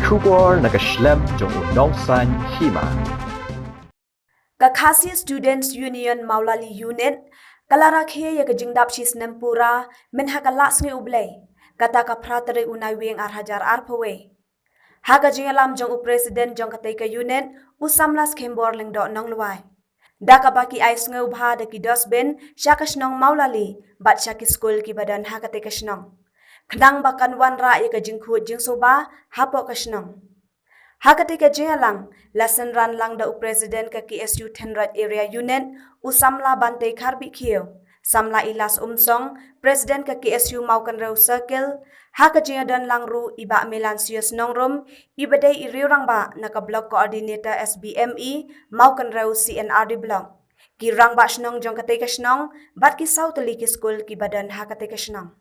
Shubor nakaslem jong udongsan hima. Kakasi Students Union Maulali Unit kalarakhe ya kejingdap shis nempura menhakalas ngi ublay kata ka prateri unai wing arhajar arpawe haga jingalam jong u president jong kateka unit usamlas kembor lingdo nongluai daka baki ais ngi ubha de ki dosben syakasnong Maulali bat syaki school ki badan haga teka snong khnang bakan wan ra ya kejingkhut jingsoba hapo kasnong Hakati ka jingalang lesson ran lang da u president ka KSU Tenrat area unit usamla bante kharbi khiyo samla ilas umsong president ka KSU Maukan Rau circle haka jingadan lang ru iba melansius nongrum ibadai iriurang ba naka block coordinator SBME Maukan Rau CNRD block kirang ba snong jong kate ka snong bat ki sautali ki school ki badan hakate ka snong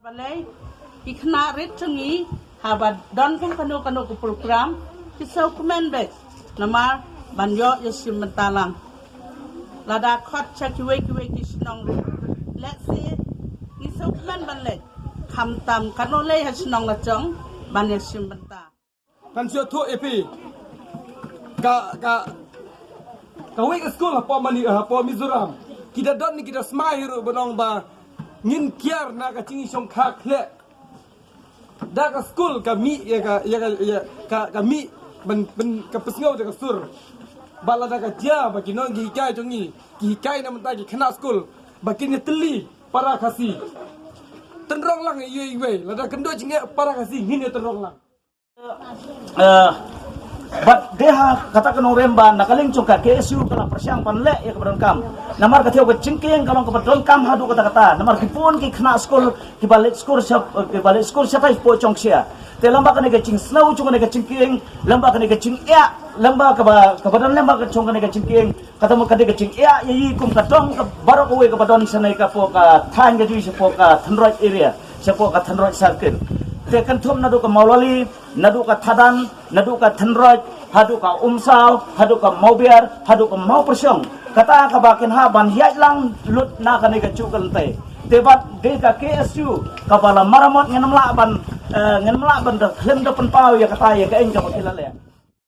balai ikna rit chungi haba don kan kanu ku program kisau komen bek nama banyo yesim mentalang lada khot chakiwe kisnong let's say kisau komen balai kham tam kanu le hasnong la chong ban yesim menta kan sio thu epi ka wek school apa mani apa Mizoram kita don ni kita smai ru bonong ba ngin kiar na ka chingi song kha khle da ka school kami kami ben ka pesngau da ka sur bala da ka dia bagi no gi kai jongi gi kai na menta gi khana school bagi ni teli para kasi tenrong lang ye la da kendo jinge para kasi ngin tenrong lang But deha kata keno remba nakaling cungka KSU kala persiang panle ya kepadon kam namar katio ke cingking kalau kepadon kam hadu kata namar kipun ki khna school ki balik school siapa po chongsia te lamba kene ke cing snow chung kene ke cingking lamba kene ke cing ya lamba kepadon lamba ke chung kene ke cingking kata mo kene ke cing ya yi kum kadong ke baro kowe kepadon sanai ka po ka than ke ju po ka thanroj area po ka thanroj circle te kan thum nadu ka Maulali nadu ka Thadan nadu ka Thanroj hadu ka Umsaw hadu ka Maubiar hadu ka Mau Persyong kata ka bakin ha ban hiaj lang lut na ka ni ka chukan te tebat de ka KSU ka bala maramot ngenam la ban da klem da pen pau ya kata ya ka eng ka kilale